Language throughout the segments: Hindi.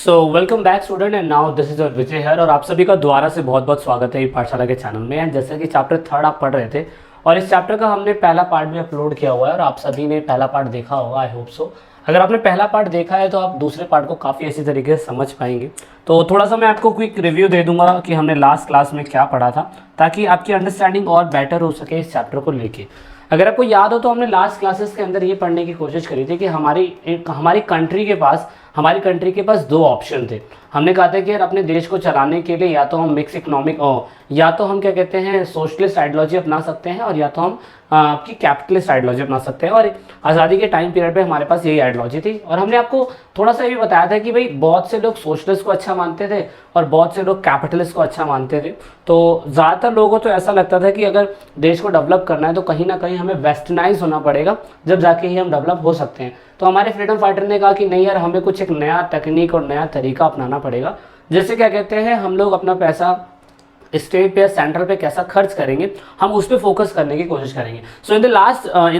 So welcome back student and now this is Vijay हर और आप सभी का दोबारा से बहुत बहुत स्वागत है ये पाठशाला के चैनल में। एंड जैसे कि चैप्टर 3 आप पढ़ रहे थे और इस चैप्टर का हमने पहला पार्ट भी अपलोड किया हुआ है और आप सभी ने पहला पार्ट देखा होगा, आई होप सो। अगर आपने पहला पार्ट देखा है तो आप दूसरे पार्ट को काफ़ी अच्छी तरीके से समझ पाएंगे। तो थोड़ा सा मैं आपको क्विक रिव्यू दे दूंगा कि हमने लास्ट क्लास में क्या पढ़ा था, ताकि आपकी अंडरस्टैंडिंग और बेटर हो सके इस चैप्टर को लेके। अगर आपको याद हो तो हमने लास्ट क्लासेस के अंदर ये पढ़ने की कोशिश करी थी कि हमारी कंट्री के पास दो ऑप्शन थे। हमने कहा था कि यार अपने देश को चलाने के लिए या तो हम मिक्स इकोनॉमिक या तो हम क्या कहते हैं सोशलिस्ट आइडियोलॉजी अपना सकते हैं और या तो हम आपकी कैपिटलिस्ट आइडियोलॉजी अपना सकते हैं। और आज़ादी के टाइम पीरियड पे हमारे पास यही आइडियोलॉजी थी। और हमने आपको थोड़ा सा ये भी बताया था कि भाई बहुत से लोग सोशलिस्ट को अच्छा मानते थे और बहुत से लोग कैपिटलिस्ट को अच्छा मानते थे। तो ज़्यादातर लोगों को तो ऐसा लगता था कि अगर देश को डेवलप करना है तो कहीं ना कहीं हमें वेस्टर्नाइज होना पड़ेगा, जब जाके ही हम डेवलप हो सकते हैं। तो हमारे फ्रीडम फाइटर ने कहा कि नहीं यार, हमें कुछ एक नया टेक्निक और नया तरीका अपनाना पड़ेगा। जैसे क्या कहते हैं, हम लोग अपना पैसा स्टेट पे या सेंट्रल पे कैसा खर्च करेंगे, हम उस पर फोकस करने की कोशिश करेंगे। So in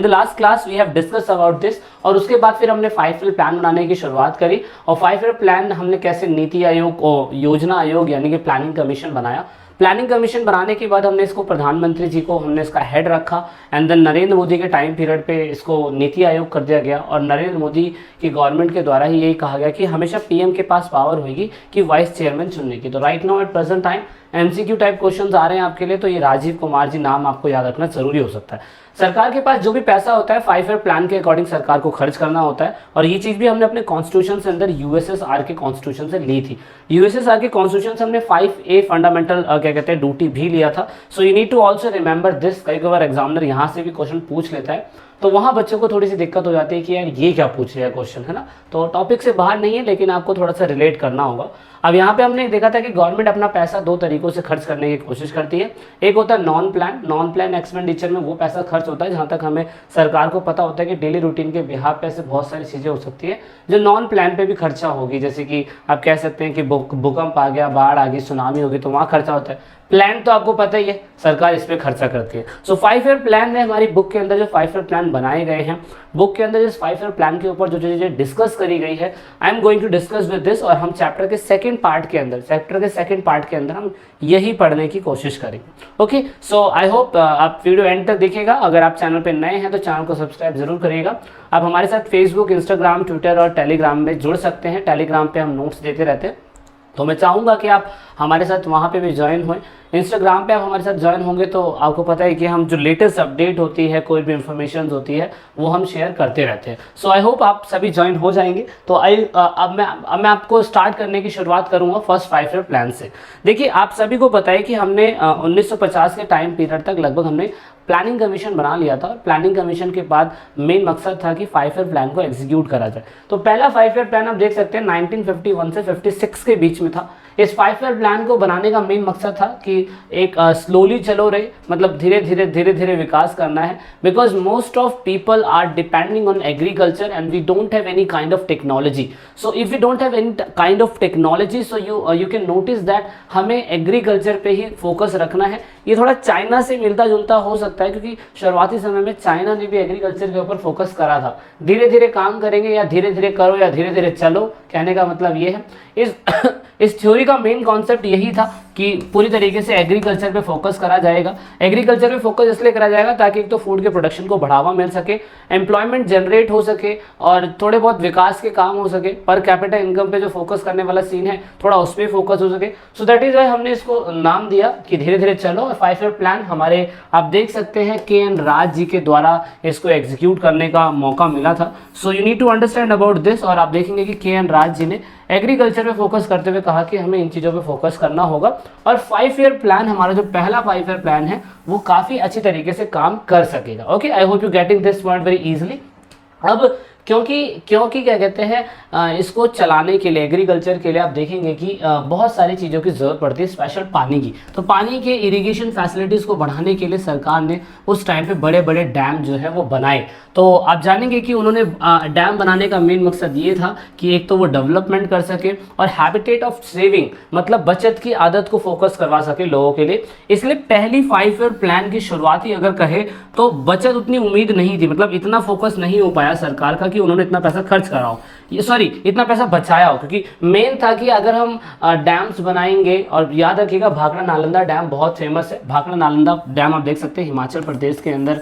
the last class we have discuss about this. और उसके बाद फिर हमने 5 ईयर प्लान बनाने की शुरुआत करी और 5 ईयर प्लान हमने कैसे नीति आयोग योजना आयोग यानी कि प्लानिंग कमीशन बनाया। प्लानिंग कमीशन बनाने के बाद हमने इसको प्रधानमंत्री जी को हमने इसका हेड रखा एंड देन नरेंद्र मोदी के टाइम पीरियड पे इसको नीति आयोग कर दिया गया। और नरेंद्र मोदी की गवर्नमेंट के द्वारा ही यही कहा गया कि हमेशा पीएम के पास पावर होगी कि वाइस चेयरमैन चुनने की। तो right now at present time MCQ type questions आ रहे हैं आपके लिए, तो ये राजीव कुमार जी नाम आपको याद रखना जरूरी हो सकता है। सरकार के पास जो भी पैसा होता है 5 ईयर प्लान के अकॉर्डिंग सरकार को खर्च करना होता है। और ये चीज़ भी हमने अपने कॉन्स्टिट्यूशन से अंदर यूएसएसआर के कॉन्स्टिट्यूशन से ली थी। यूएसएसआर के कॉन्स्टिट्यूशन से हमने 5A फंडामेंटल क्या कहते हैं ड्यूटी भी लिया था। So you need to also remember this. कई बार एग्जामिनर यहाँ से भी क्वेश्चन पूछ लेता है तो वहाँ बच्चों को थोड़ी सी दिक्कत हो जाती है कि यार ये क्या पूछ रहा है क्वेश्चन, है ना। तो टॉपिक से बाहर नहीं है लेकिन आपको थोड़ा सा रिलेट करना होगा। अब यहाँ पे हमने देखा था कि गवर्नमेंट अपना पैसा दो तरीकों से खर्च करने की कोशिश करती है। एक होता है नॉन प्लान एक्सपेंडिचर में वो पैसा खर्च होता है जहाँ तक हमें सरकार को पता होता है कि डेली रूटीन के बिहार पे ऐसे बहुत सारी चीज़ें हो सकती है जो नॉन प्लान पे भी खर्चा होगी। जैसे कि आप कह सकते हैं कि भूकंप आ गया, बाढ़ आ गई, सुनामी होगी, तो वहाँ खर्चा होता है। प्लान तो आपको पता ही है, सरकार इस पे खर्चा करती है। सो 5 ईयर प्लान में हमारी बुक के अंदर जो 5 ईयर प्लान बनाए गए हैं, बुक के अंदर जिस 5 ईयर प्लान के ऊपर जो चीज़ें डिस्कस करी गई है, I am going to discuss with this. और हम चैप्टर के सेकंड पार्ट के अंदर हम यही पढ़ने की कोशिश करेंगे। ओके, सो आई होप आप वीडियो एंड तक देखिएगा। अगर आप चैनल पे नए हैं तो चैनल को सब्सक्राइब जरूर करिएगा। आप हमारे साथ फेसबुक, इंस्टाग्राम, ट्विटर और टेलीग्राम में जुड़ सकते हैं। टेलीग्राम पे हम नोट्स देते रहते हैं, तो मैं चाहूँगा कि आप हमारे साथ वहाँ पे भी ज्वाइन हों। इंस्टाग्राम पे आप हमारे साथ ज्वाइन होंगे तो आपको पता है कि हम जो लेटेस्ट अपडेट होती है, कोई भी इंफॉर्मेशन होती है, वो हम शेयर करते रहते हैं। सो आई होप आप सभी ज्वाइन हो जाएंगे। तो अब मैं आपको स्टार्ट करने की शुरुआत करूँगा फर्स्ट 5 ईयर प्लान से। देखिए, आप सभी को पता है कि हमने 1950 के टाइम पीरियड तक लगभग हमने प्लानिंग कमीशन बना लिया था। प्लानिंग कमीशन के बाद मेन मकसद था कि 5 ईयर प्लान को एग्जीक्यूट करा जाए। तो पहला 5 ईयर प्लान आप देख सकते हैं 1951 से 56 के बीच में था। इस 5 ईयर प्लान को बनाने का मेन मकसद था कि एक स्लोली चलो रहे, मतलब धीरे धीरे विकास करना है। Because most of people are depending on agriculture and we don't have any kind of technology. So if you don't have any kind of technology, so you can notice that हमें एग्रीकल्चर पे ही फोकस रखना है। ये थोड़ा चाइना से मिलता जुलता हो सकता है क्योंकि शुरुआती समय में चाइना ने भी एग्रीकल्चर के ऊपर फोकस करा था। धीरे धीरे काम करेंगे या धीरे धीरे करो या धीरे धीरे चलो, कहने का मतलब ये है। इस थ्योरी का मेन कॉन्सेप्ट यही था कि पूरी तरीके से एग्रीकल्चर पे फोकस करा जाएगा। एग्रीकल्चर पे फोकस इसलिए करा जाएगा ताकि एक तो फूड के प्रोडक्शन को बढ़ावा मिल सके, एम्प्लॉयमेंट जनरेट हो सके और थोड़े बहुत विकास के काम हो सके। पर कैपिटा इनकम पे जो फोकस करने वाला सीन है थोड़ा उस पर फोकस हो सके। सो दैट इज वाई हमने इसको नाम दिया कि धीरे धीरे चलो। 5 ईयर प्लान हमारे आप देख सकते हैं KN राज जी के द्वारा इसको एग्जीक्यूट करने का मौका मिला था। So you need to understand about this. और आप देखेंगे कि KN राज जी ने एग्रीकल्चर पे फोकस करते हुए कहा कि हमें इन चीज़ों पे फोकस करना होगा। और 5 ईयर प्लान, हमारा जो पहला 5 ईयर प्लान है, वो काफ़ी अच्छी तरीके से काम कर सकेगा। Okay, I hope you getting this point very easily. अब क्योंकि क्या कहते हैं इसको चलाने के लिए, एग्रीकल्चर के लिए आप देखेंगे कि बहुत सारी चीज़ों की ज़रूरत पड़ती है, स्पेशल पानी की। तो पानी के इरिगेशन फैसिलिटीज़ को बढ़ाने के लिए सरकार ने उस टाइम पे बड़े बड़े डैम जो है वो बनाए। तो आप जानेंगे कि उन्होंने डैम बनाने का मेन मकसद ये था कि एक तो वो डेवलपमेंट कर सके और हैबिटेट ऑफ सेविंग, मतलब बचत की आदत को फोकस करवा सके लोगों के लिए। इसलिए पहली 5 ईयर प्लान की शुरुआती अगर कहे तो बचत उतनी उम्मीद नहीं थी, मतलब इतना फोकस नहीं हो पाया सरकार का कि उन्होंने इतना पैसा खर्च करा हो, ये सॉरी इतना पैसा बचाया हो, क्योंकि मेन था कि अगर हम डैम्स बनाएंगे, और याद रखिएगा भाखड़ा नालंदा डैम बहुत फेमस है। भाखड़ा नालंदा डैम आप देख सकते हैं हिमाचल प्रदेश के अंदर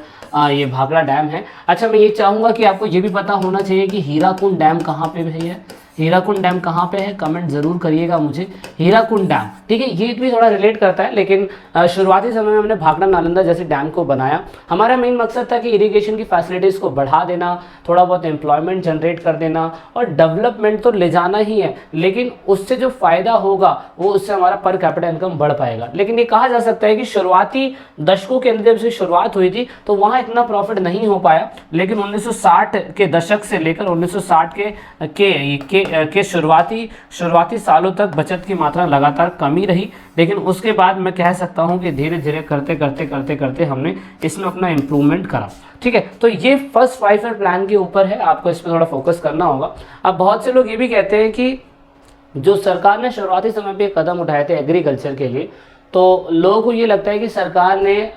ये भाखड़ा डैम है। अच्छा, मैं ये चाहूँगा कि आपको ये भी पता होना चाहिए कि हीराकुंड डैम कहाँ पे है। ये हीराकुंड डैम कहाँ पे है, कमेंट जरूर करिएगा मुझे। हीराकुंड डैम, ठीक है, ये भी थोड़ा रिलेट करता है, लेकिन शुरुआती समय में हमने भाखड़ा नालंदा जैसे डैम को बनाया। हमारा मेन मकसद था कि इरिगेशन की फैसिलिटीज़ को बढ़ा देना, थोड़ा बहुत एम्प्लॉयमेंट जनरेट कर देना, और डेवलपमेंट तो ले जाना ही है, लेकिन उससे जो फ़ायदा होगा वो उससे हमारा पर कैपिटा इनकम बढ़ पाएगा। लेकिन ये कहा जा सकता है कि शुरुआती दशकों के अंदर जब से शुरुआत हुई थी तो वहाँ इतना प्रॉफिट नहीं हो पाया, लेकिन 1960 के दशक से लेकर 1960 के शुरुआती सालों तक बचत की मात्रा लगातार कमी रही। लेकिन उसके बाद मैं कह सकता हूं कि धीरे धीरे करते हमने इसमें अपना इम्प्रूवमेंट करा। ठीक है, तो ये फर्स्ट 5 ईयर प्लान के ऊपर है, आपको इस पर थोड़ा फोकस करना होगा। अब बहुत से लोग ये भी कहते हैं कि जो सरकार ने शुरुआती समय पे कदम उठाए थे एग्रीकल्चर के लिए, तो लोगों को ये लगता है कि सरकार ने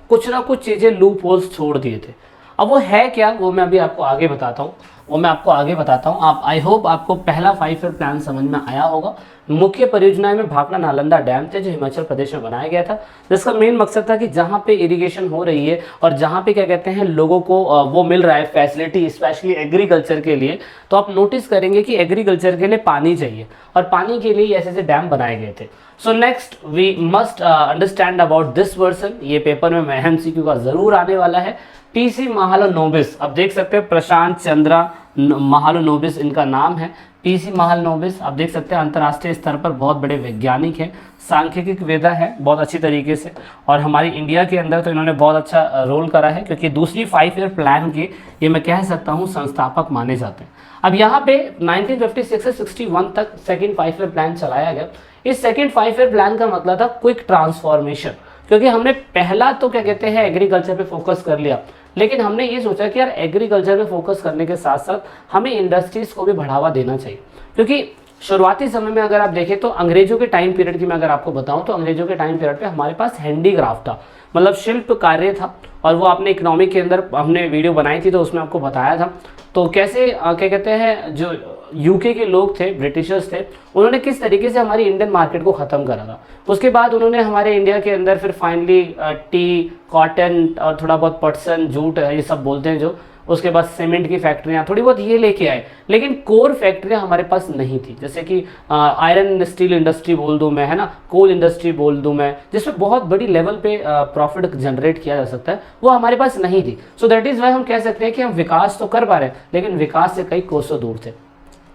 कुछ ना कुछ चीज़ें लूप होल्स छोड़ दिए थे। अब वो है क्या, वो मैं अभी आपको आगे बताता हूँ। आप आई होप आपको पहला 5 ईयर प्लान समझ में आया होगा। मुख्य परियोजनाएं में भाखड़ा नालंदा डैम थे जो हिमाचल प्रदेश में बनाया गया था, जिसका मेन मकसद था कि जहाँ पे इरिगेशन हो रही है और जहाँ पे क्या कहते हैं लोगों को वो मिल रहा है फैसिलिटी, स्पेशली एग्रीकल्चर के लिए, तो आप नोटिस करेंगे कि एग्रीकल्चर के लिए पानी चाहिए और पानी के लिए ऐसे ऐसे डैम बनाए गए थे। So next we must understand about this version. ये पेपर में MCQ का जरूर आने वाला है। PC महालनोबिस, अब देख सकते हैं प्रशांत चंद्रा महालनोबिस इनका नाम है। PC महालनोबिस आप देख सकते हैं अंतर्राष्ट्रीय स्तर पर बहुत बड़े वैज्ञानिक हैं, सांख्यिकी वेदा है बहुत अच्छी तरीके से, और हमारी इंडिया के अंदर तो इन्होंने बहुत अच्छा रोल करा है, क्योंकि दूसरी 5 ईयर प्लान के ये मैं कह सकता हूँ संस्थापक माने जाते हैं। अब यहाँ पे 1956 से 61 तक सेकेंड 5 ईयर प्लान चलाया गया। इस सेकेंड 5 ईयर प्लान का मतलब था क्विक ट्रांसफॉर्मेशन, क्योंकि हमने पहला तो क्या कहते हैं एग्रीकल्चर पे फोकस कर लिया, लेकिन हमने ये सोचा कि यार एग्रीकल्चर पे फोकस करने के साथ साथ हमें इंडस्ट्रीज को भी बढ़ावा देना चाहिए। क्योंकि शुरुआती समय में अगर आप देखें तो अंग्रेजों के टाइम पीरियड की मैं अगर आपको बताऊं तो अंग्रेजों के टाइम पीरियड पे हमारे पास हैंडीक्राफ्ट था, मतलब शिल्प कार्य था, और वो आपने इकोनॉमिक के अंदर हमने वीडियो बनाई थी तो उसमें आपको बताया था। तो कैसे क्या कहते हैं जो यूके के लोग थे, ब्रिटिशर्स थे, उन्होंने किस तरीके से हमारी इंडियन मार्केट को ख़त्म करा था। उसके बाद उन्होंने हमारे इंडिया के अंदर फिर फाइनली टी, कॉटन और थोड़ा बहुत पटसन, जूट ये सब बोलते हैं जो, उसके बाद सीमेंट की फैक्ट्रियाँ थोड़ी बहुत ये लेके आए, लेकिन कोर फैक्ट्रियाँ हमारे पास नहीं थी। जैसे कि आयरन स्टील इंडस्ट्री बोल दूँ मैं, है ना, कोल इंडस्ट्री बोल दूँ मैं, जिसमें बहुत बड़ी लेवल पे प्रॉफिट जनरेट किया जा सकता है, वो हमारे पास नहीं थी। सो दैट इज़ वाई हम कह सकते हैं कि हम विकास तो कर पा रहे हैं, लेकिन विकास से कई कोसों दूर थे।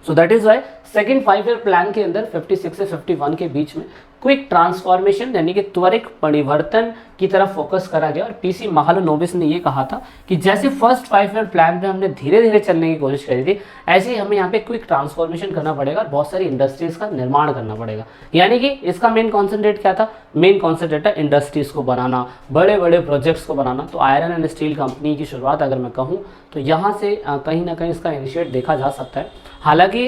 So that is why second 5 year plan के अंदर 56 से 51 के बीच में क्विक ट्रांसफॉर्मेशन यानी कि त्वरित परिवर्तन की तरफ फोकस करा गया। और PC महालनोबिस ने ये कहा था कि जैसे फर्स्ट 5 ईयर प्लान में हमने धीरे धीरे चलने की कोशिश करी थी, ऐसे ही हमें यहाँ पे क्विक ट्रांसफॉर्मेशन करना पड़ेगा और बहुत सारी इंडस्ट्रीज का निर्माण करना पड़ेगा। यानी कि इसका मेन कॉन्सेंट्रेट क्या था, मेन कॉन्सेंट्रेट था इंडस्ट्रीज को बनाना, बड़े बड़े प्रोजेक्ट्स को बनाना। तो आयरन एंड स्टील कंपनी की शुरुआत अगर मैं कहूँ तो यहाँ से कहीं ना कहीं इसका इनिशिएट देखा जा सकता है। हालांकि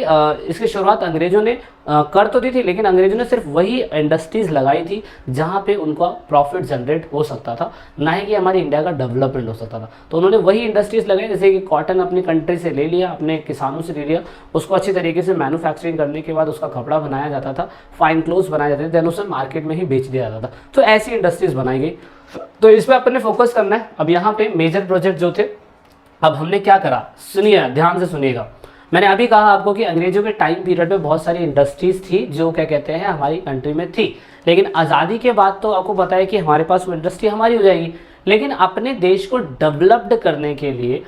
इसकी शुरुआत अंग्रेजों ने कर तो दी थी, लेकिन अंग्रेजों ने सिर्फ वही इंडस्ट्रीज लगाई थी जहाँ पे उनका प्रॉफिट जनरेट हो सकता था, ना ही कि हमारी इंडिया का डेवलपमेंट हो सकता था। तो उन्होंने वही इंडस्ट्रीज लगाई, जैसे कि कॉटन अपनी कंट्री से ले लिया, अपने किसानों से ले लिया, उसको अच्छी तरीके से मैन्युफैक्चरिंग करने के बाद उसका कपड़ा बनाया जाता था, फाइन क्लोथ्स बनाए जाते थे, देन उसे मार्केट में ही बेच दिया जाता था। तो ऐसी इंडस्ट्रीज बनाई गई, तो इस पर अपने फोकस करना है। अब यहाँ पे मेजर प्रोजेक्ट जो थे, अब हमने क्या करा, सुनिए ध्यान से सुनिएगा। मैंने अभी कहा आपको कि अंग्रेजों के टाइम पीरियड में बहुत सारी इंडस्ट्रीज थी जो क्या कहते हैं हमारी कंट्री में थी, लेकिन आज़ादी के बाद तो आपको पता है कि हमारे पास वो इंडस्ट्री हमारी हो जाएगी। लेकिन अपने देश को डेवलप्ड करने के लिए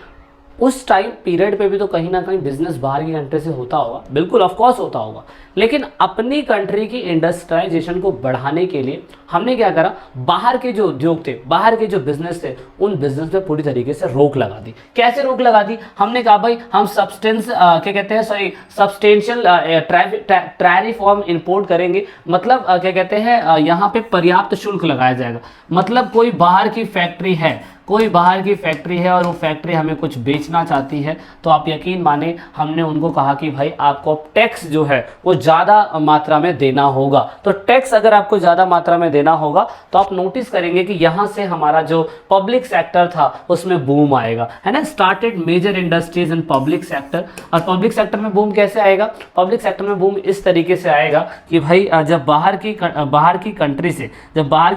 उस टाइम पीरियड पे भी तो कहीं ना कहीं बिजनेस बाहर की कंट्री से होता होगा, बिल्कुल ऑफ कोर्स होता होगा, लेकिन अपनी कंट्री की इंडस्ट्रियलाइजेशन को बढ़ाने के लिए हमने क्या करा, बाहर के जो उद्योग थे, बाहर के जो बिजनेस थे, उन बिजनेस पे पूरी तरीके से रोक लगा दी। कैसे रोक लगा दी, हमने कहा भाई हम क्या कहते हैं सब्सटेंशियल टैरिफ इंपोर्ट करेंगे, मतलब क्या कहते हैं यहाँ पे पर्याप्त शुल्क लगाया जाएगा। मतलब कोई बाहर की फैक्ट्री है, कोई बाहर की फैक्ट्री है और वो फैक्ट्री हमें कुछ बेचना चाहती है, तो आप यकीन माने हमने उनको कहा कि भाई आपको टैक्स जो है वो ज़्यादा मात्रा में देना होगा। तो टैक्स अगर आपको ज़्यादा मात्रा में देना होगा तो आप नोटिस करेंगे कि यहाँ से हमारा जो पब्लिक सेक्टर था उसमें बूम आएगा, है ना। Started major industries in public sector. और पब्लिक सेक्टर में बूम कैसे आएगा? पब्लिक सेक्टर में बूम इस तरीके से आएगा कि भाई जब बाहर की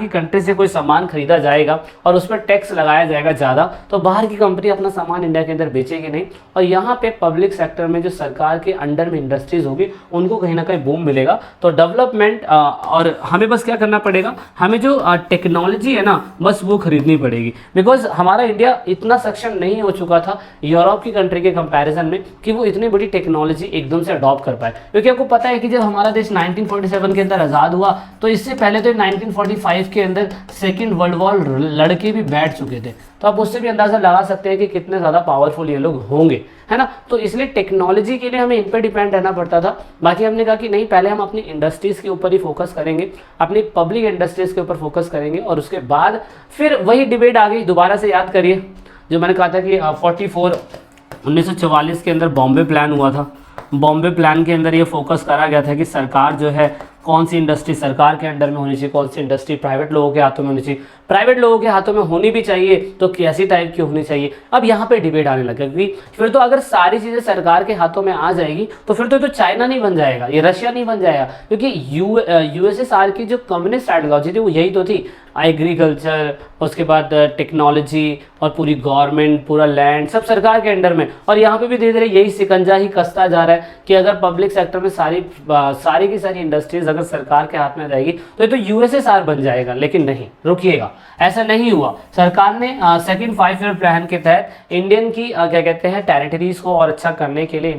कंट्री से कोई सामान खरीदा जाएगा और उस पर टैक्स लगाया जाएगा ज़्यादा, तो बाहर की कंपनी अपना सामान इंडिया के अंदर बेचेगी नहीं, और यहाँ पे पब्लिक सेक्टर में जो सरकार के अंडर में इंडस्ट्रीज होगी उनको कहीं ना कहीं बूम मिलेगा। तो डेवलपमेंट, और हमें बस क्या करना पड़ेगा, हमें जो टेक्नोलॉजी है ना बस वो खरीदनी पड़ेगी। बिकॉज हमारा इंडिया इतना सक्षम नहीं हो चुका था यूरोप की कंट्री के कंपैरिजन में कि वो इतनी बड़ी टेक्नोलॉजी एकदम से अडॉप्ट कर पाए। क्योंकि आपको पता है कि जब हमारा देश 1947 के अंदर आज़ाद हुआ तो इससे पहले तो 1945 के अंदर सेकेंड वर्ल्ड वॉर लड़के भी बैठ चुके थे। तो आप उससे भी अंदाजा लगा सकते हैं कि कितने ज़्यादा पावरफुल ये लोग होंगे, है ना। तो इसलिए टेक्नोलॉजी के लिए हमें इन पर डिपेंड रहना पड़ता था। बाकी हमने कहा कि नहीं, पहले हम अपनी इंडस्ट्रीज़ के ऊपर ही फोकस करेंगे, अपनी पब्लिक इंडस्ट्रीज़ के ऊपर फोकस करेंगे, और उसके बाद फिर वही डिबेट आ गई। दोबारा से याद करिए जो मैंने कहा था कि 1944 के अंदर बॉम्बे प्लान हुआ था। बॉम्बे प्लान के अंदर ये फोकस करा गया था कि सरकार जो है कौन सी इंडस्ट्री सरकार के अंडर में होनी चाहिए, कौन सी इंडस्ट्री प्राइवेट लोगों के हाथों में होनी चाहिए, प्राइवेट लोगों के हाथों में होनी भी चाहिए तो कैसी टाइप की होनी चाहिए। अब यहाँ पे डिबेट आने लगा कि फिर तो अगर सारी चीज़ें सरकार के हाथों में आ जाएगी तो फिर तो चाइना नहीं बन जाएगा, ये रशिया नहीं बन जाएगा। क्योंकि यूएसएसआर की जो कम्युनिस्ट आइडियोलॉजी थी वो यही तो थी, एग्रीकल्चर, उसके बाद टेक्नोलॉजी और पूरी गवर्नमेंट, पूरा लैंड सब सरकार के अंडर में। और यहाँ पे भी धीरे धीरे यही सिकंजा ही कसता जा रहा है कि अगर पब्लिक सेक्टर में सारी की सारी इंडस्ट्रीज अगर सरकार के हाथ में रहेगी तो ये तो यूएसएसआर बन जाएगा। लेकिन नहीं, रुकिएगा, ऐसा नहीं हुआ। सरकार ने सेकंड 5 ईयर प्लान के तहत इंडियन की क्या कहते हैं टेरिटरीज को और अच्छा करने के लिए,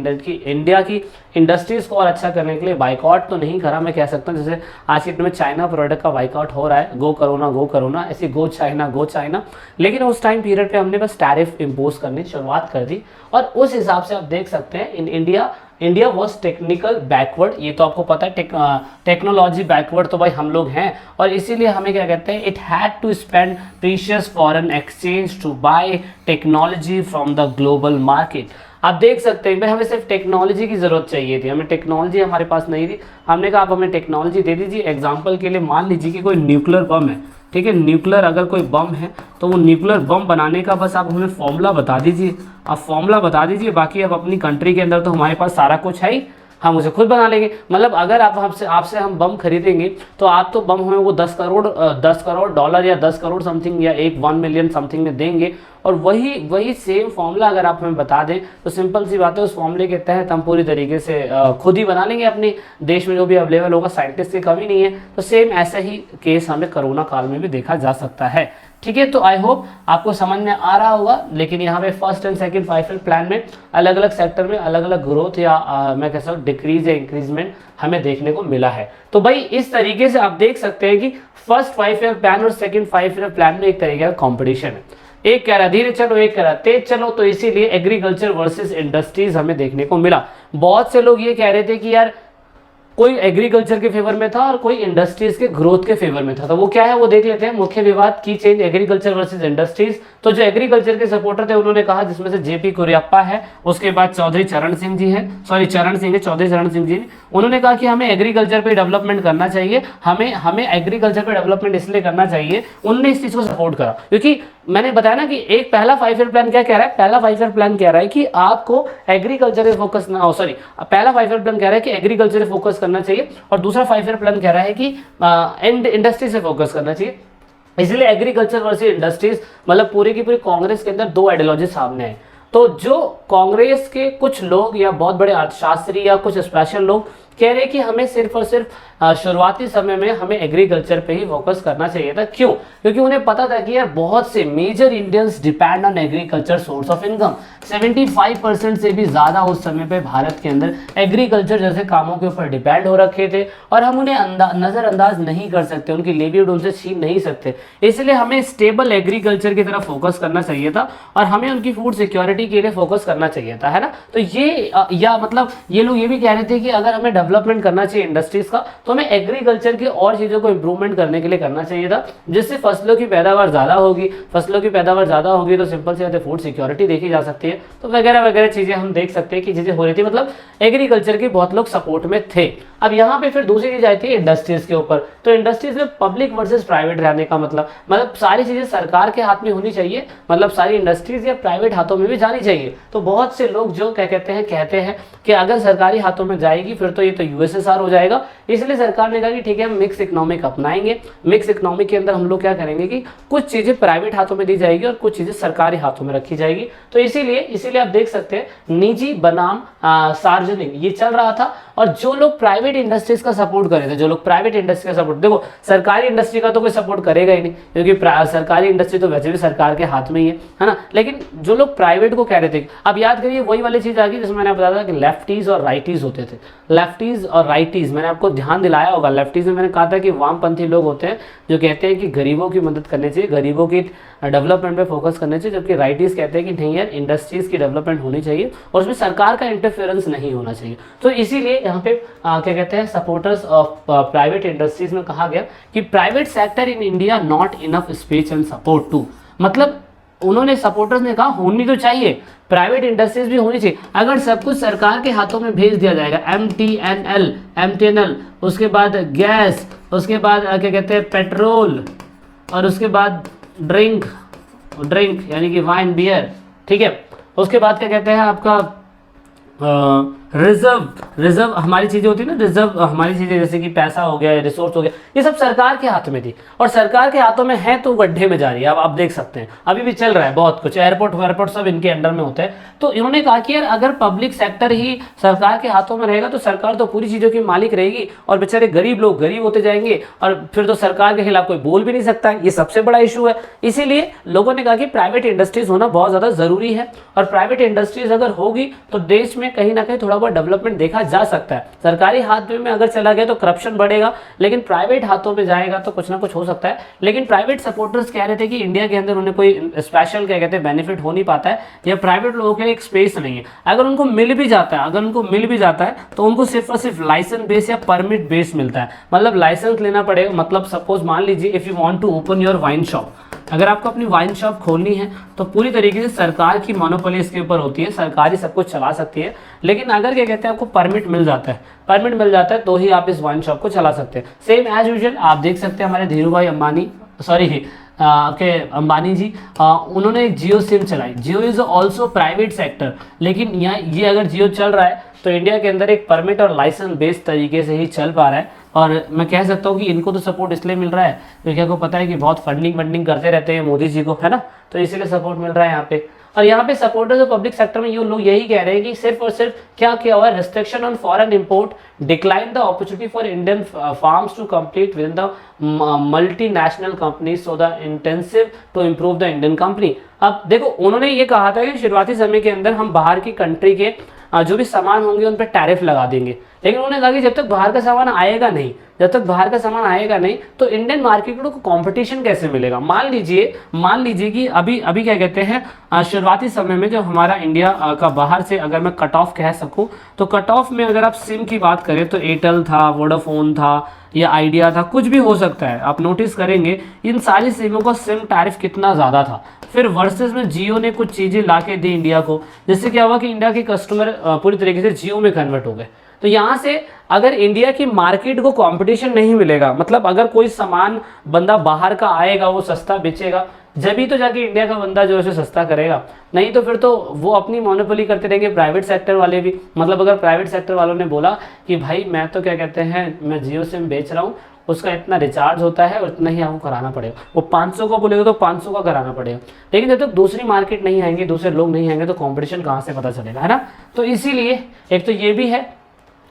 इंडिया की इंडस्ट्रीज को और अच्छा करने के लिए बाइकआउट तो नहीं करा, मैं कह सकता हूँ जैसे आज के दिन में चाइना प्रोडक्ट का बाइकआउट हो रहा है, गो करोना ऐसे गो चाइना। लेकिन उस टाइम पीरियड पे हमने बस टैरिफ इम्पोज करनी शुरुआत कर दी, और उस हिसाब से आप देख सकते हैं in India was technical backward. ये तो आपको पता है, टेक्नोलॉजी बैकवर्ड तो भाई हम लोग हैं, और इसीलिए हमें क्या कहते हैं, it had to spend precious foreign exchange to buy technology from the global market. आप देख सकते हैं भाई हमें सिर्फ टेक्नोलॉजी की ज़रूरत चाहिए थी, हमें टेक्नोलॉजी हमारे पास नहीं थी। हमने कहा आप हमें टेक्नोलॉजी दे दीजिए। एग्जांपल के लिए मान लीजिए कि कोई न्यूक्लियर बम है, ठीक है, न्यूक्लियर अगर कोई बम है तो वो न्यूक्लियर बम बनाने का बस आप हमें फॉर्मूला बता दीजिए, आप फॉर्मूला बता दीजिए, बाकी अब अपनी कंट्री के अंदर तो हमारे पास सारा कुछ है ही, हम उसे खुद बना लेंगे। मतलब अगर आप आपसे हम बम खरीदेंगे तो आप तो बम हमें वो 10 करोड़ डॉलर या 10 करोड़ समथिंग या 1 मिलियन समथिंग में देंगे, और वही सेम फॉर्मूला अगर आप हमें बता दें तो सिंपल सी बात है, उस फॉर्मूले के तहत हम पूरी तरीके से खुद ही बना लेंगे। अपने देश में जो भी अवेलेबल होगा, साइंटिस्ट की कमी नहीं है। तो सेम ऐसा ही केस हमें कोरोना काल में भी देखा जा सकता है, ठीक है। तो आई होप आपको समझ में आ रहा होगा। लेकिन यहाँ पे first and second 5 year plan में अलग अलग सेक्टर में अलग अलग ग्रोथ या मैं कह सकता हूँ डिक्रीज या इंक्रीजमेंट हमें देखने को मिला है। तो भाई इस तरीके से आप देख सकते हैं कि फर्स्ट 5 ईयर प्लान और सेकंड 5 ईयर प्लान में एक तरीके का कॉम्पिटिशन है, एक कह रहा धीरे चलो, एक कह रहा तेज चलो। तो इसीलिए एग्रीकल्चर वर्सेस इंडस्ट्रीज हमें देखने को मिला। बहुत से लोग ये कह रहे थे कि यार कोई एग्रीकल्चर के फेवर में था और कोई इंडस्ट्रीज के ग्रोथ के फेवर में था। तो वो क्या है वो देख लेते हैं। मुख्य विवाद की चेंज एग्रीकल्चर वर्सेस इंडस्ट्रीज। तो जो एग्रीकल्चर के सपोर्टर थे उन्होंने कहा, जिसमें से जेपी कुरियप्पा है, उसके बाद चौधरी चरण सिंह जी है, चौधरी चरण सिंह जी, उन्होंने कहा कि हमें एग्रीकल्चर पे डेवलपमेंट करना चाहिए, हमें एग्रीकल्चर पे डेवलपमेंट इसलिए करना चाहिए। उन्होंने इस चीज को सपोर्ट करा क्योंकि मैंने बताया ना कि एक पहला 5 ईयर प्लान क्या कह रहा है, पहला 5 ईयर प्लान कह रहा है कि आपको एग्रीकल्चर पे फोकस पहला 5 ईयर प्लान कह रहा है कि एग्रीकल्चर पे फोकस करना चाहिए, और दूसरा 5 ईयर प्लान कह रहा है कि इंडस्ट्री से फोकस करना चाहिए। इसलिए एग्रीकल्चर वर्सेस इंडस्ट्रीज, मतलब पूरी की पूरी कांग्रेस के अंदर 2 आइडियोलॉजी सामने है। तो जो कांग्रेस के कुछ लोग या बहुत बड़े अर्थशास्त्री या कुछ स्पेशल लोग कह रहे हैं कि हमें सिर्फ और सिर्फ शुरुआती समय में हमें एग्रीकल्चर पे ही फोकस करना चाहिए था। क्यों? क्योंकि उन्हें पता था कि यार बहुत से major Indians depend on agriculture source of income. 75% से भी ज़्यादा उस समय पे भारत के अंदर एग्रीकल्चर जैसे कामों के ऊपर डिपेंड हो रखे थे, और हम उन्हें नज़रअंदाज नहीं कर सकते, उनकी लेवलीहुड उनसे छीन नहीं सकते। इसलिए हमें स्टेबल एग्रीकल्चर की तरफ फोकस करना चाहिए था, और हमें उनकी फूड सिक्योरिटी के लिए फोकस करना चाहिए था, है ना। तो ये या मतलब ये लोग ये भी कह रहे थे कि अगर हमें डेवलपमेंट करना चाहिए इंडस्ट्रीज का, तो हमें एग्रीकल्चर की और चीज़ों को इंप्रूवमेंट करने के लिए करना चाहिए था, जिससे फसलों की पैदावार ज़्यादा होगी। फसलों की पैदावार ज़्यादा होगी तो सिंपल सी बात है फूड सिक्योरिटी देखी जा सकती है, तो वगैरह वगैरह चीज़ें हम देख सकते हैं कि चीज़ें हो रही थी, मतलब एग्रीकल्चर के बहुत लोग सपोर्ट में थे। अब यहाँ पे फिर दूसरी चीज़ आई थी इंडस्ट्रीज के ऊपर। तो इंडस्ट्रीज में पब्लिक वर्सेस प्राइवेट रहने का मतलब सारी चीज़ें सरकार के हाथ में होनी चाहिए, मतलब सारी इंडस्ट्रीज या प्राइवेट हाथों में भी जानी चाहिए। तो बहुत से लोग जो क्या कहते हैं कि अगर सरकारी हाथों में जाएगी फिर तो ये तो यूएसएसआर हो जाएगा, इसलिए सरकार ने कहा कि ठीक है हम मिक्स इकोनॉमिक अपनाएंगे। मिक्स इकोनॉमिक के अंदर हम लोग क्या करेंगे कि कुछ चीज़ें प्राइवेट हाथों में दी जाएगी और कुछ चीज़ें सरकारी हाथों में रखी जाएगी। तो इसीलिए आप देख सकते हैं निजी बनाम सार्वजनिक ये चल रहा था, और जो लोग प्राइवेट इंडस्ट्रीज का सपोर्ट कर रहे थे, जो लोग प्राइवेट इंडस्ट्री का सपोर्ट, देखो सरकारी इंडस्ट्री का तो कोई सपोर्ट करेगा ही नहीं, क्योंकि सरकारी इंडस्ट्री तो वैसे भी सरकार के हाथ में ही है ना। लेकिन जो लोग प्राइवेट को कह रहे थे, अब याद करिए वही वाली चीज आ गई जिसमें मैंने बताया था कि लेफ्टीज और राइटीज होते थे। लेफ्टीज और राइटीज मैंने आपको ध्यान दिलाया होगा। लेफ्टीज में मैंने कहा था कि वामपंथी लोग होते हैं जो कहते हैं कि गरीबों की मदद करनी चाहिए, गरीबों की डेवलपमेंट पे फोकस करना चाहिए, जबकि राइटीज कहते हैं कि नहीं यार इंडस्ट्रीज की डेवलपमेंट होनी चाहिए और उसमें सरकार का इंटरफेरेंस नहीं होना चाहिए। तो इसीलिए यहाँ पे क्या कहते हैं सपोर्टर्स ऑफ प्राइवेट इंडस्ट्रीज में कहा गया कि private sector in India not enough space and support to, मतलब उन्होंने सपोर्टर्स ने कहा होनी तो चाहिए, प्राइवेट इंडस्ट्रीज भी होनी चाहिए। अगर सब कुछ सरकार के हाथों में भेज दिया जाएगा, एमटीएनएल, उसके बाद गैस, उसके बाद क्या कहते हैं पेट्रोल, और उसके बाद ड्रिंक यानी कि वाइन बियर, ठीक है, उसके बाद क्या कहते हैं आपका रिजर्व हमारी चीज़ें होती है ना, रिजर्व हमारी चीज़ें जैसे कि पैसा हो गया, रिसोर्स हो गया, ये सब सरकार के हाथ में थी, और सरकार के हाथों में है तो गड्ढे में जा रही है। अब आप देख सकते हैं अभी भी चल रहा है बहुत कुछ, एयरपोर्ट सब इनके अंडर में होते हैं। तो इन्होंने कहा कि यार अगर पब्लिक सेक्टर ही सरकार के हाथों में रहेगा तो सरकार तो पूरी चीज़ों की मालिक रहेगी, और बेचारे गरीब लोग गरीब होते जाएंगे, और फिर तो सरकार के खिलाफ कोई बोल भी नहीं सकता। ये सबसे बड़ा इशू है। इसीलिए लोगों ने कहा कि प्राइवेट इंडस्ट्रीज होना बहुत ज़्यादा ज़रूरी है, और प्राइवेट इंडस्ट्रीज अगर होगी तो देश में कहीं ना कहीं थोड़ा बहुत डेवलपमेंट देखा जा सकता है। सरकारी हाथ में अगर चला गया तो करप्शन बढ़ेगा, लेकिन प्राइवेट हाथों में जाएगा तो कुछ ना कुछ हो सकता है। लेकिन प्राइवेट सपोर्टर्स कह रहे थे कि इंडिया के अंदर उन्हें कोई स्पेशल क्या कहते हैं बेनिफिट हो नहीं पाता है, या प्राइवेट लोगों के लिए एक स्पेस नहीं है। अगर उनको मिल भी जाता है तो उनको सिर्फ और सिर्फ लाइसेंस बेस या परमिट बेस मिलता है, मतलब लाइसेंस लेना पड़ेगा। मतलब सपोज मान लीजिए if you want to open your wine shop, अगर आपको अपनी वाइन शॉप खोलनी है तो पूरी तरीके से सरकार की मोनोपोली इसके ऊपर होती है, सरकार ही सब कुछ चला सकती है। लेकिन अगर क्या कहते हैं आपको परमिट मिल जाता है तो ही आप इस वाइन शॉप को चला सकते हैं। सेम एज यूजुअल आप देख सकते हैं हमारे धीरू भाई अंबानी जी, उन्होंने एक जियो सिम चलाई। जियो इज ऑल्सो प्राइवेट सेक्टर, लेकिन यहाँ ये अगर जियो चल रहा है तो इंडिया के अंदर एक परमिट और लाइसेंस बेस्ड तरीके से ही चल पा रहा है। और मैं कह सकता हूँ कि इनको तो सपोर्ट इसलिए मिल रहा है क्योंकि आपको पता है कि बहुत फंडिंग करते रहते हैं मोदी जी को, है ना, तो इसीलिए सपोर्ट मिल रहा है यहाँ पे। और यहाँ पे सपोर्टर्स ऑफ पब्लिक सेक्टर में ये लोग यही कह रहे हैं कि सिर्फ और सिर्फ क्या किया हुआ है, restriction on foreign import decline the opportunity for Indian farms to compete with the multinational companies so the intensive to improve the Indian company. अब देखो उन्होंने ये कहा था कि शुरुआती समय के अंदर हम बाहर की कंट्री के जो भी सामान होंगे उन पर टैरिफ लगा देंगे, लेकिन उन्होंने कहा कि जब तक बाहर का सामान आएगा नहीं तो इंडियन मार्केट को कंपटीशन कैसे मिलेगा। मान लीजिए कि अभी क्या कहते हैं शुरुआती समय में जब हमारा इंडिया का बाहर से अगर मैं कट ऑफ कह सकूं तो कट ऑफ में अगर आप सिम की बात करें तो एयरटेल था, वोडाफोन था या आइडिया था, कुछ भी हो सकता है। आप नोटिस करेंगे इन सारी सिमों का सिम टैरिफ कितना ज़्यादा था। फिर वर्सेस में जियो ने कुछ चीज़ें ला के दी इंडिया को, जिससे क्या हुआ कि इंडिया के कस्टमर पूरी तरीके से जियो में कन्वर्ट हो गए। तो यहाँ से अगर इंडिया की मार्केट को कंपटीशन नहीं मिलेगा, मतलब अगर कोई सामान बंदा बाहर का आएगा वो सस्ता बेचेगा, जब ही तो जाके इंडिया का बंदा जो है सस्ता करेगा, नहीं तो फिर तो वो अपनी मोनोपोली करते रहेंगे प्राइवेट सेक्टर वाले भी। मतलब अगर प्राइवेट सेक्टर वालों ने बोला कि भाई मैं तो क्या कहते हैं मैं जियो सिम बेच रहा हूँ, उसका इतना रिचार्ज होता है और इतना ही आपको कराना पड़ेगा, वो 500 का बोलेगा तो 500 का कराना पड़ेगा। लेकिन जब तक दूसरी मार्केट नहीं आएंगे, दूसरे लोग नहीं आएंगे तो कंपटीशन कहाँ से पता चलेगा, है ना। तो इसीलिए एक तो ये भी है,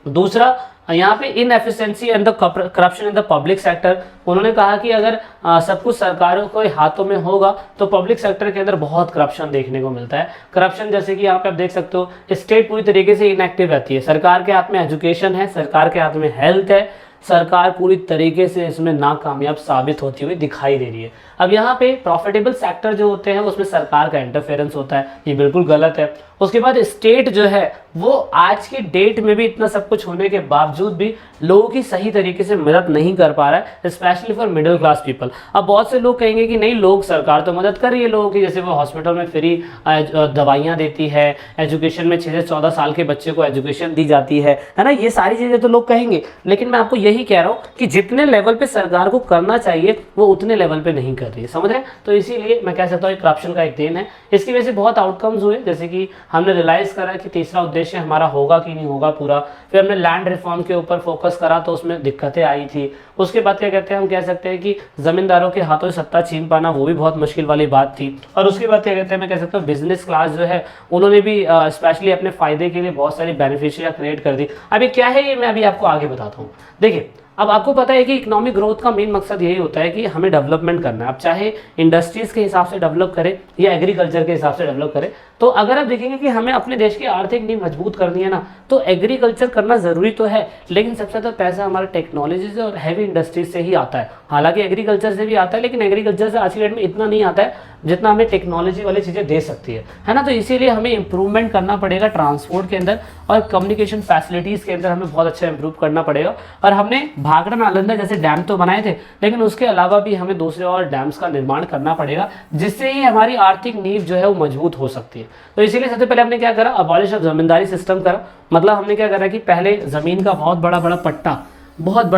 दूसरा यहाँ पे inefficiency and the corruption in the public sector. उन्होंने कहा कि अगर सब कुछ सरकारों के हाथों में होगा तो पब्लिक सेक्टर के अंदर बहुत करप्शन देखने को मिलता है। करप्शन जैसे कि यहाँ पे आप देख सकते हो, स्टेट पूरी तरीके से इनएक्टिव रहती है, सरकार के हाथ में एजुकेशन है, सरकार के हाथ में हेल्थ है, सरकार पूरी तरीके से इसमें नाकामयाब साबित होती हुई दिखाई दे रही है। अब यहाँ पे प्रॉफिटेबल सेक्टर जो होते हैं उसमें सरकार का इंटरफेरेंस होता है, ये बिल्कुल गलत है। उसके बाद स्टेट जो है वो आज की डेट में भी इतना सब कुछ होने के बावजूद भी लोगों की सही तरीके से मदद नहीं कर पा रहा है, specially for middle class people. अब बहुत से लोग कहेंगे कि नहीं, लोग सरकार तो मदद कर रही है लोगों की, जैसे वो हॉस्पिटल में फ्री दवाइयाँ देती है, एजुकेशन में 6 से 14 साल के बच्चे को एजुकेशन दी जाती है ना, ये सारी चीज़ें तो लोग कहेंगे। लेकिन मैं आपको यही कह रहा हूँ कि जितने लेवल पे सरकार को करना चाहिए वो उतने लेवल पे नहीं कर रही है, समझ रहे हैं। तो इसीलिए मैं कह सकता हूँ करप्शन का एक देन है। इसकी वजह से बहुत आउटकम्स हुए, जैसे कि हमने रियलाइज करा कि तीसरा उद्देश्य हमारा होगा कि नहीं होगा पूरा। फिर हमने लैंड रिफॉर्म के ऊपर फोकस करा तो उसमें दिक्कतें आई थी। उसके बाद क्या कहते हैं, हम कह सकते हैं कि जमींदारों के हाथों से सत्ता छीन पाना वो भी बहुत मुश्किल वाली बात थी। और उसके बाद क्या कहते हैं, मैं कह सकता हूँ बिजनेस क्लास जो है उन्होंने भी स्पेशली अपने फायदे के लिए बहुत सारी बेनिफिशियरियाँ क्रिएट कर दी। अभी क्या है ये मैं अभी आपको आगे बताता हूँ। देखिए, अब आपको पता है कि इकोनॉमिक ग्रोथ का मेन मकसद यही होता है कि हमें डेवलपमेंट करना है। अब चाहे इंडस्ट्रीज के हिसाब से डेवलप करें या एग्रीकल्चर के हिसाब से डेवलप करें, तो अगर आप देखेंगे कि हमें अपने देश की आर्थिक नींव मजबूत करनी है ना, तो एग्रीकल्चर करना ज़रूरी तो है, लेकिन सबसे ज़्यादा पैसा हमारे टेक्नोलॉजी से और हैवी इंडस्ट्रीज से ही आता है। हालांकि एग्रीकल्चर से भी आता है, लेकिन एग्रीकल्चर से आज की डेट में इतना नहीं आता है जितना हमें टेक्नोलॉजी वाली चीज़ें दे सकती है ना। तो इसीलिए हमें इंप्रूवमेंट करना पड़ेगा ट्रांसपोर्ट के अंदर और कम्युनिकेशन फैसिलिटीज़ के अंदर, हमें बहुत अच्छा इंप्रूव करना पड़ेगा। और हमने भाखड़ा नालंदा जैसे डैम तो बनाए थे, लेकिन उसके अलावा भी हमें दूसरे और डैम्स का निर्माण करना पड़ेगा, जिससे ही हमारी आर्थिक नींव जो है वो मजबूत हो सकती है। तो इसीलिए सबसे पहले हमने क्या करा, अबॉलिश ऑफ जमींदारी सिस्टम करा। मतलब हमने क्या करा कि पहले ज़मीन का बहुत बड़ा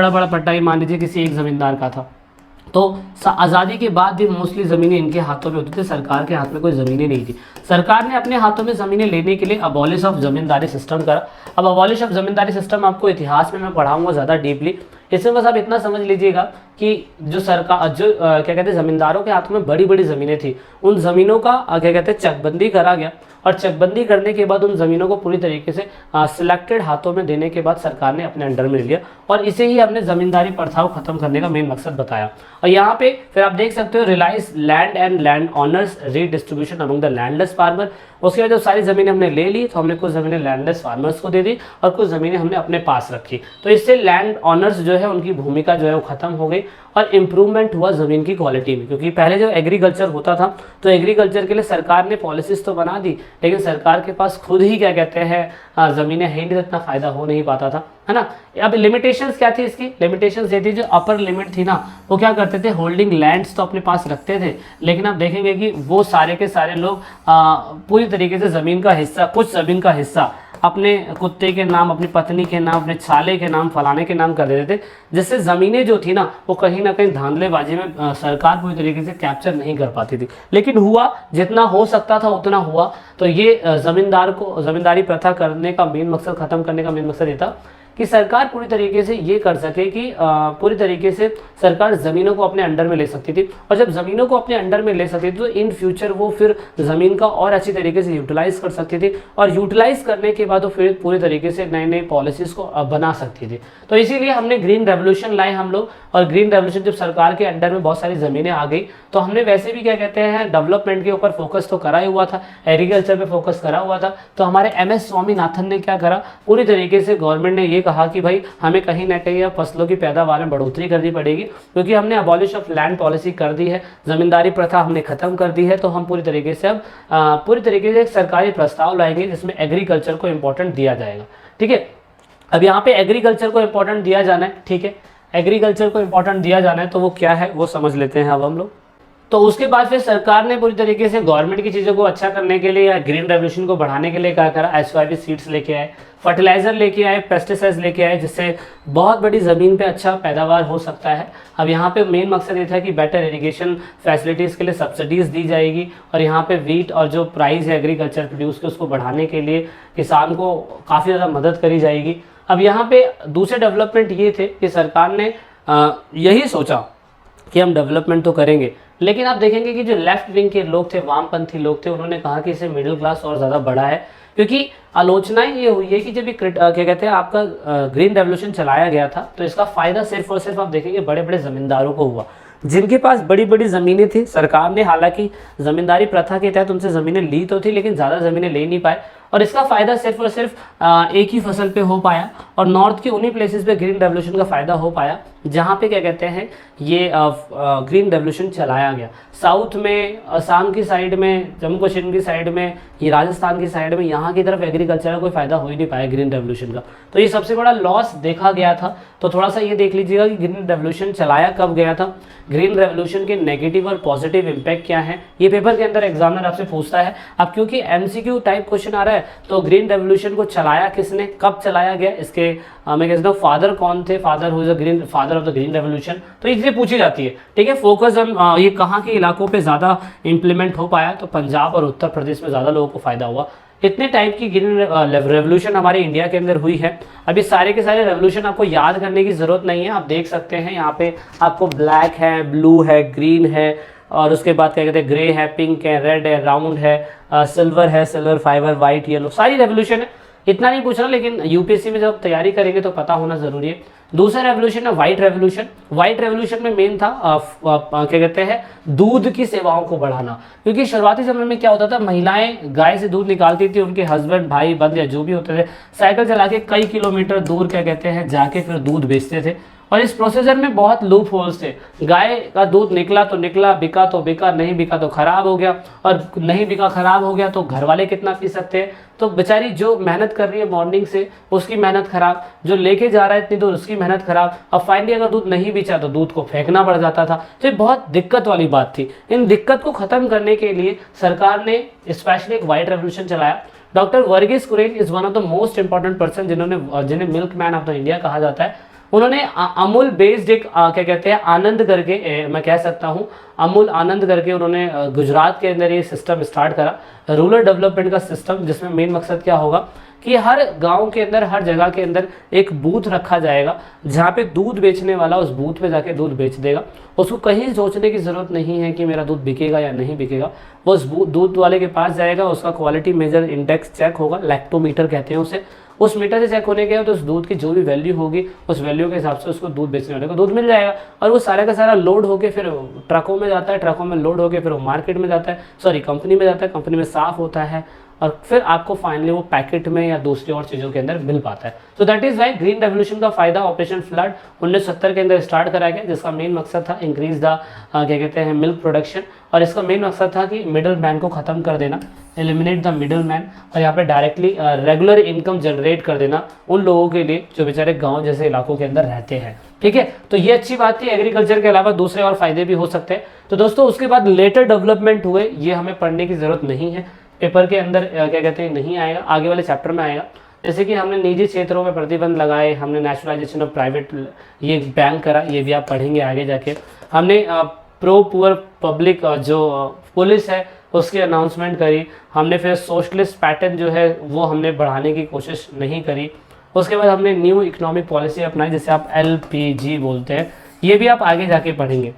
बड़ा पट्टा ये मान लीजिए किसी एक ज़मींदार का था, तो आज़ादी के बाद भी मोस्टली ज़मीनें इनके हाथों में होती थी, सरकार के हाथ में कोई ज़मीनें नहीं थी। सरकार ने अपने हाथों में ज़मीनें लेने के लिए अबॉलिश ऑफ ज़मींदारी सिस्टम करा। अब अबॉलिश ऑफ ज़मींदारी सिस्टम आपको इतिहास में मैं पढ़ाऊंगा ज़्यादा डीपली, इसमें बस आप इतना समझ लीजिएगा कि जो सरकार क्या कहते हैं ज़मींदारों के हाथों में बड़ी बड़ी ज़मीनें थी, उन ज़मीनों का क्या कहते हैं चकबंदी करा गया। और चकबंदी करने के बाद उन ज़मीनों को पूरी तरीके से सिलेक्टेड हाथों में देने के बाद सरकार ने अपने अंडर में लिया, और इसे ही हमने ज़मींदारी प्रथा को खत्म करने का मेन मकसद बताया। और यहाँ पे फिर आप देख सकते हो realise land and land owners redistribution among the landless farmer. उसके बाद जब सारी ज़मीनें हमने ले ली तो हमने कुछ ज़मीनें लैंडलेस फार्मर्स को दे दी और कुछ ज़मीनें हमने अपने पास रखी। तो इससे लैंड ऑनर्स जो है उनकी भूमिका जो है वो खत्म हो गई और इम्प्रूवमेंट हुआ ज़मीन की क्वालिटी में। क्योंकि पहले जो एग्रीकल्चर होता था तो एग्रीकल्चर के लिए सरकार ने पॉलिसीज तो बना दी, लेकिन सरकार के पास खुद ही क्या कहते हैं ज़मीनें है नहीं, इतना फ़ायदा हो नहीं पाता था, है ना। अब लिमिटेशंस क्या थी इसकी, लिमिटेशंस ये थी, जो अपर लिमिट थी ना, वो क्या करते थे, होल्डिंग लैंड्स तो अपने पास रखते थे, लेकिन आप देखेंगे कि वो सारे के सारे लोग पूरी तरीके से ज़मीन का हिस्सा, कुछ ज़मीन का हिस्सा अपने कुत्ते के नाम, अपनी पत्नी के नाम, अपने छाले के नाम, फलाने के नाम कर देते थे, जिससे ज़मीनें जो थी ना वो कहीं ना कहीं धांधलेबाजी में सरकार पूरी तरीके से कैप्चर नहीं कर पाती थी। लेकिन हुआ, जितना हो सकता था उतना हुआ। तो ये ज़मींदारी प्रथा करने का मेन मकसद, ख़त्म करने का मेन मकसद ये था कि सरकार पूरी तरीके से ये कर सके कि पूरी तरीके से सरकार ज़मीनों को अपने अंडर में ले सकती थी। और जब ज़मीनों को अपने अंडर में ले सकती थी तो इन फ्यूचर वो फिर ज़मीन का और अच्छी तरीके से यूटिलाइज़ कर सकती थी, और यूटिलाइज़ करने के बाद वो फिर पूरी तरीके से नए नए पॉलिसीज़ को बना सकती थी। तो इसीलिए हमने ग्रीन रेवोल्यूशन लाए हम लोग। और ग्रीन रेवोल्यूशन जब सरकार के अंडर में बहुत सारी ज़मीनें आ गई तो हमने वैसे भी क्या कहते हैं डेवलपमेंट के ऊपर फोकस तो करा ही हुआ था, एग्रीकल्चर पे फोकस करा हुआ था। तो हमारे MS स्वामीनाथन ने क्या करा, पूरी तरीके से गवर्नमेंट ने ये कहा कि भाई हमें कहीं ना कहीं अब फसलों की पैदावार में बढ़ोतरी करनी पड़ेगी, क्योंकि हमने अबॉलिश ऑफ लैंड पॉलिसी कर दी है, ज़मींदारी प्रथा हमने खत्म कर दी है। तो हम पूरी तरीके से अब पूरी तरीके से एक सरकारी प्रस्ताव लाएंगे जिसमें एग्रीकल्चर को इंपॉर्टेंट दिया जाएगा, ठीक है। अब यहाँ पे एग्रीकल्चर को इंपॉर्टेंट दिया जाना है, ठीक है, एग्रीकल्चर को इंपॉर्टेंट दिया जाना है, तो वो क्या है वो समझ लेते हैं अब हम लोग। तो उसके बाद फिर सरकार ने पूरी तरीके से गवर्नमेंट की चीज़ों को अच्छा करने के लिए या ग्रीन रेवोल्यूशन को बढ़ाने के लिए क्या करा, SYV सीड्स लेके आए, फर्टिलाइज़र लेके आए, पेस्टिसाइड्स लेके आए, जिससे बहुत बड़ी ज़मीन पे अच्छा पैदावार हो सकता है। अब यहाँ पे मेन मकसद ये था कि बेटर इरिगेशन फैसिलिटीज़ के लिए सब्सिडीज़ दी जाएगी, और यहाँ पे वीट और जो प्राइस है एग्रीकल्चर प्रोड्यूस के उसको बढ़ाने के लिए किसान को काफ़ी ज़्यादा मदद करी जाएगी। अब यहाँ पे दूसरे डेवलपमेंट ये थे कि सरकार ने यही सोचा कि हम डेवलपमेंट तो करेंगे, लेकिन आप देखेंगे कि जो लेफ्ट विंग के लोग थे, वामपंथी लोग थे, उन्होंने कहा कि इसे मिडिल क्लास और ज़्यादा बड़ा है। क्योंकि आलोचनाएं ये हुई है कि जब ये क्या कहते हैं आपका ग्रीन रेवोल्यूशन चलाया गया था तो इसका फ़ायदा सिर्फ और सिर्फ आप देखेंगे बड़े बड़े ज़मींदारों को हुआ, जिनके पास बड़ी बड़ी ज़मीनें थी। सरकार ने हालांकि ज़मींदारी प्रथा के तहत उनसे ज़मीनें ली तो थी, लेकिन ज़्यादा ज़मीनें ले नहीं पाए, और इसका फ़ायदा सिर्फ और सिर्फ एक ही फसल पे हो पाया, और नॉर्थ के उन्हीं प्लेसेस पे ग्रीन रेवोल्यूशन का फ़ायदा हो पाया जहाँ पे क्या कहते हैं ये ग्रीन रेवोल्यूशन चलाया गया। साउथ में, असम की साइड में, जम्मू कश्मीर की साइड में, ये राजस्थान की साइड में, यहाँ की तरफ एग्रीकल्चर का कोई फ़ायदा हो ही नहीं पाया ग्रीन रेवोल्यूशन का। तो ये सबसे बड़ा लॉस देखा गया था। तो थोड़ा सा ये देख लीजिएगा कि ग्रीन रेवोल्यूशन चलाया कब गया था, ग्रीन रेवोल्यूशन के नेगेटिव और पॉजिटिव इंपैक्ट क्या है, ये पेपर के अंदर एग्जामिनर आपसे पूछता है। अब क्योंकि एमसीक्यू टाइप क्वेश्चन आ रहा है, तो ग्रीन रेवोल्यूशन को चलाया किसने, कब चलाया गया, इसके मैं कहता हूँ फादर कौन थे, father of the green revolution, तो ये चीज़ें पूछी जाती है। ठीक है, फोकस हम ये कहाँ के इलाकों पे ज़्यादा इंप्लीमेंट हो पाया, तो पंजाब और उत्तर प्रदेश में ज़्यादा लोगों को फायदा हुआ। इतने टाइप की ग्रीन रेवोल्यूशन हमारे इंडिया के अंदर हुई है। अभी सारे के सारे रेवोल्यूशन आपको याद करने की ज़रूरत नहीं है, आप देख सकते हैं यहाँ पे आपको ब्लैक है, ब्लू है, ग्रीन है, और उसके बाद क्या कहते हैं ग्रे है, पिंक है, रेड है, राउंड है, सिल्वर है, सिल्वर फाइबर, वाइट, येलो, सारी रेवोल्यूशन है। इतना नहीं पूछ रहा, लेकिन यूपीएससी में जब तैयारी करेंगे तो पता होना जरूरी है। दूसरा रेवोल्यूशन है व्हाइट रेवोल्यूशन। व्हाइट रेवोल्यूशन में मेन था क्या कहते हैं दूध की सेवाओं को बढ़ाना, क्योंकि शुरुआती समय में क्या होता था, महिलाएं गाय से दूध निकालती थी, उनके हस्बैंड, भाई, बंद या जो भी होते थे साइकिल चला के कई किलोमीटर दूर क्या कहते हैं जाके फिर दूध बेचते थे, और इस प्रोसीजर में बहुत लूप होल्स थे। गाय का दूध निकला तो निकला, बिका तो बिका, नहीं बिका तो खराब हो गया, और नहीं बिका खराब हो गया तो घर वाले कितना पी सकते हैं, तो बेचारी जो मेहनत कर रही है मॉर्निंग से उसकी मेहनत खराब, जो लेके जा रहा है इतनी दूर उसकी मेहनत खराब, अब फाइनली अगर दूध नहीं बेचा तो दूध को फेंकना पड़ जाता था। तो ये बहुत दिक्कत वाली बात थी। इन दिक्कत को खत्म करने के लिए सरकार ने स्पेशली एक व्हाइट रेवोल्यूशन चलाया। Doctor Verghese Kurien is one of the most important person जिन्हें milkman of the India कहा जाता है। उन्होंने अमूल बेस्ड एक क्या कहते हैं आनंद करके मैं कह सकता हूँ अमूल आनंद करके उन्होंने गुजरात के अंदर ये सिस्टम स्टार्ट करा, रूरल डेवलपमेंट का सिस्टम, जिसमें मेन मकसद क्या होगा कि हर गांव के अंदर, हर जगह के अंदर एक बूथ रखा जाएगा जहाँ पे दूध बेचने वाला उस बूथ पे जाके दूध बेच देगा। उसको कहीं सोचने की ज़रूरत नहीं है कि मेरा दूध बिकेगा या नहीं बिकेगा, वो उस दूध वाले के पास जाएगा, उसका क्वालिटी मेजर इंडेक्स चेक होगा, लैक्टोमीटर कहते हैं उसे, उस मीटर से चेक होने के बाद तो उस दूध की जो भी वैल्यू होगी उस वैल्यू के हिसाब से उसको दूध बेचने वाले को दूध मिल जाएगा, और वो सारा का सारा लोड होके फिर ट्रकों में जाता है, ट्रकों में लोड होके फिर वो मार्केट में जाता है, सॉरी कंपनी में जाता है, कंपनी में साफ़ होता है, और फिर आपको फाइनली वो पैकेट में या दूसरी और चीज़ों के अंदर मिल पाता है। So that is why green revolution का फायदा ऑपरेशन फ्लड 1970 के अंदर स्टार्ट कराया गया, जिसका मेन मकसद था इंक्रीज द क्या कहते हैं मिल्क प्रोडक्शन, और इसका मेन मकसद था कि मिडिल मैन को ख़त्म कर देना, एलिमिनेट द मिडिल मैन, और यहाँ पे डायरेक्टली रेगुलर इनकम जनरेट कर देना उन लोगों के लिए जो बेचारे गाँव जैसे इलाकों के अंदर रहते हैं। ठीक है, तो ये अच्छी बात थी। एग्रीकल्चर के अलावा दूसरे और फायदे भी हो सकते हैं। तो दोस्तों उसके बाद लेटर डेवलपमेंट हुए, ये हमें पढ़ने की ज़रूरत नहीं है, पेपर के अंदर क्या कहते हैं नहीं आएगा, आगे वाले चैप्टर में आएगा। जैसे कि हमने निजी क्षेत्रों में प्रतिबंध लगाए, हमने नेशनलाइजेशन ऑफ प्राइवेट ये बैंक करा, ये भी आप पढ़ेंगे आगे जाके। हमने प्रो पुअर पब्लिक जो पुलिस है उसकी अनाउंसमेंट करी, हमने फिर सोशलिस्ट पैटर्न जो है वो हमने बढ़ाने की कोशिश नहीं करी। उसके बाद हमने न्यू इकोनॉमिक पॉलिसी अपनाई, जिसे आप LPG बोलते हैं, ये भी आप आगे जाके पढ़ेंगे।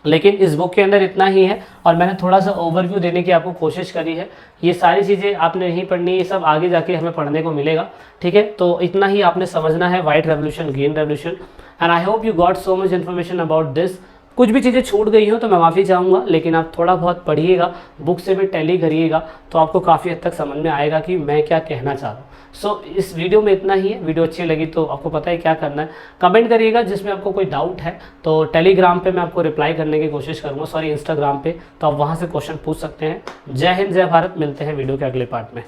लेकिन इस बुक के अंदर इतना ही है, और मैंने थोड़ा सा ओवरव्यू देने की आपको कोशिश करी है। ये सारी चीज़ें आपने नहीं पढ़नी, ये सब आगे जाके हमें पढ़ने को मिलेगा। ठीक है, तो इतना ही आपने समझना है white revolution, green revolution, and I hope you got so much information about this. कुछ भी चीज़ें छूट गई हो तो मैं माफ़ी चाहूँगा, लेकिन आप थोड़ा बहुत पढ़िएगा, बुक से भी टैली करिएगा, तो आपको काफ़ी हद तक समझ में आएगा कि मैं क्या कहना चाह रहा हूँ। सो इस वीडियो में इतना ही है। वीडियो अच्छी लगी तो आपको पता है क्या करना है, कमेंट करिएगा जिसमें आपको कोई डाउट है, तो टेलीग्राम पे मैं आपको रिप्लाई करने की कोशिश करूँगा, सॉरी इंस्टाग्राम पे, तो आप वहाँ से क्वेश्चन पूछ सकते हैं। जय हिंद, जय भारत, मिलते हैं वीडियो के अगले पार्ट में।